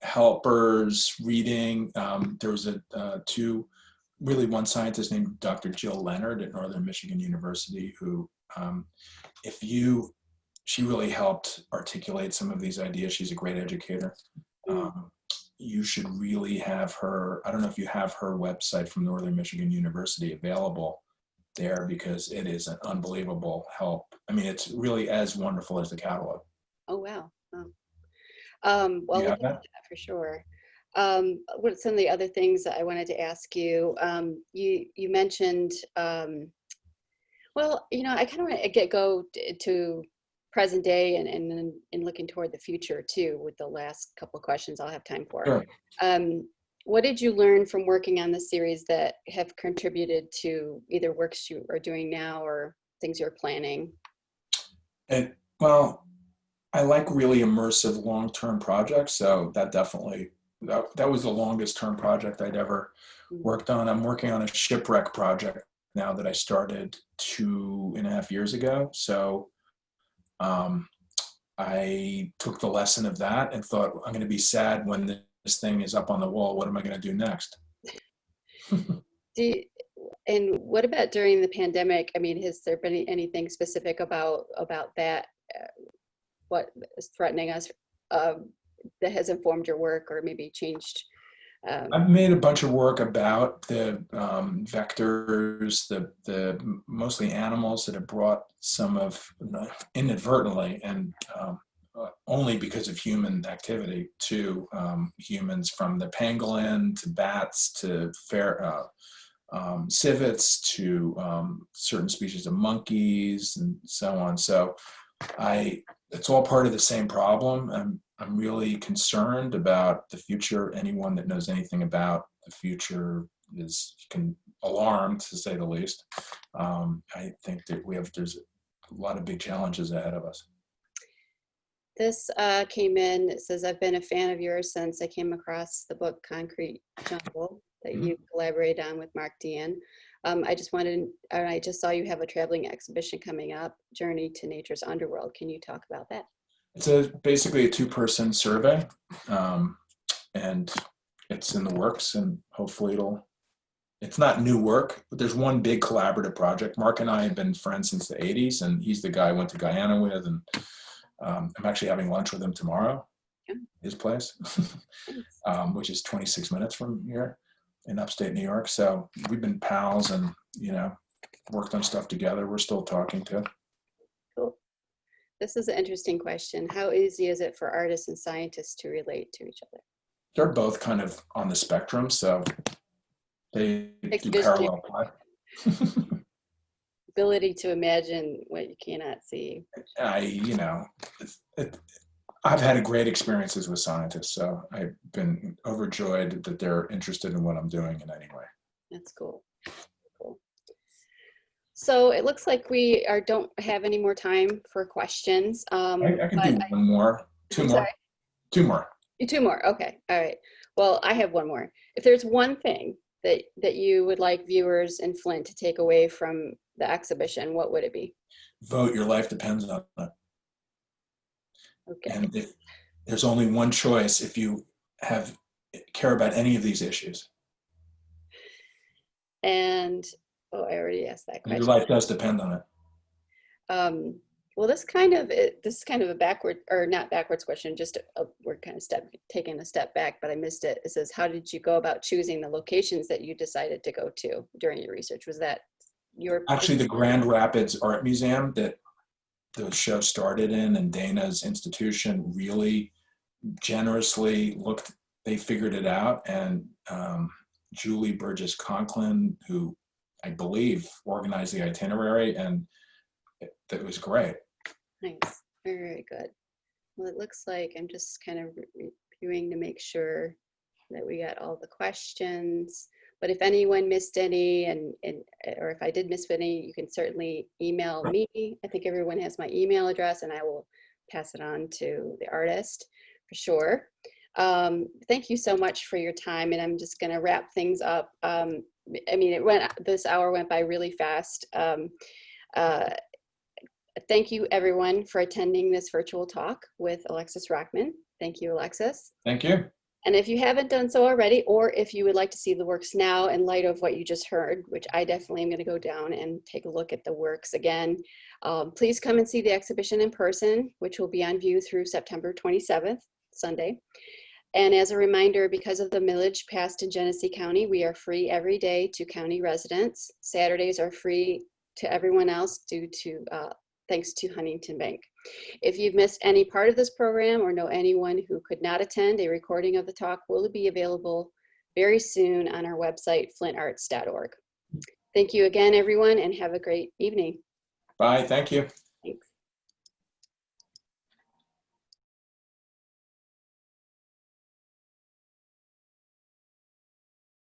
helpers reading. There was one scientist named Dr. Jill Leonard at Northern Michigan University who, she really helped articulate some of these ideas. She's a great educator. You should really have her. I don't know if you have her website from Northern Michigan University available. there because it is an unbelievable help. I mean, it's really as wonderful as the catalog. Oh, wow. Oh. You Well, look have at that? that for sure. What are some of the other things that I wanted to ask you? You mentioned, well, you know, I kind of want to go to present day and looking toward the future too with the last couple of questions I'll have time for. Sure. What did you learn from working on the series that have contributed to either works you are doing now or things you're planning? Well, I like really immersive long-term projects, so that definitely, that was the longest term project I'd ever worked on. I'm working on a shipwreck project now that I started 2.5 years ago. So I took the lesson of that and thought, I'm going to be sad when this thing is up on the wall. What am I going to do next? And what about during the pandemic? I mean, has there been anything specific about that? What is threatening us that has informed your work or maybe changed? I've made a bunch of work about the vectors, the mostly animals that have brought some of, inadvertently and only because of human activity, to humans, from the pangolin to bats to civets to certain species of monkeys and so on. So it's all part of the same problem. I'm really concerned about the future. Anyone that knows anything about the future is alarmed, to say the least. I think that there's a lot of big challenges ahead of us. This came in, it says, I've been a fan of yours since I came across the book Concrete Jungle that you collaborated on with Mark Dean. I just saw you have a traveling exhibition coming up, Journey to Nature's Underworld. Can you talk about that? It's basically a 2-person survey, and it's in the works, and hopefully it's not new work, but there's one big collaborative project. Mark and I have been friends since the 80s, and he's the guy I went to Guyana with, and I'm actually having lunch with him tomorrow, his place, which is 26 minutes from here in upstate New York. So we've been pals and, worked on stuff together. We're still talking too. Cool. This is an interesting question. How easy is it for artists and scientists to relate to each other? They're both kind of on the spectrum, so they do parallel play. Ability to imagine what you cannot see. I've had great experiences with scientists, so I've been overjoyed that they're interested in what I'm doing in any way. That's cool. Cool. So it looks like we don't have any more time for questions. I can do one more. Two more. Two more. Okay. All right. Well, I have one more. If there's one thing that you would like viewers in Flint to take away from the exhibition, what would it be? Vote. Your life depends on it. Okay. And if there's only one choice, if you care about any of these issues. And I already asked that question. Your life does depend on it. Well, this is kind of a not backwards question. Just we're kind of taking a step back, but I missed it. It says, how did you go about choosing the locations that you decided to go to during your research? Was that your actually the Grand Rapids Art Museum that the show started in, and Dana's institution really generously they figured it out, and Julie Burgess Conklin, who I believe organized the itinerary, and that was great. Nice. Very, very good. Well, it looks like I'm just kind of reviewing to make sure that we got all the questions. But if anyone missed any, or if I did miss any, you can certainly email me. I think everyone has my email address, and I will pass it on to the artist for sure. Thank you so much for your time, and I'm just going to wrap things up. I mean, this hour went by really fast. Thank you, everyone, for attending this virtual talk with Alexis Rockman. Thank you, Alexis. Thank you. And if you haven't done so already, or if you would like to see the works now in light of what you just heard, which I definitely am going to go down and take a look at the works again, please come and see the exhibition in person, which will be on view through September 27th, Sunday. And as a reminder, because of the millage passed in Genesee County, we are free every day to county residents. Saturdays are free to everyone else due to, thanks to Huntington Bank. If you've missed any part of this program or know anyone who could not attend, a recording of the talk will be available very soon on our website, flintarts.org. Thank you again, everyone, and have a great evening. Bye, thank you.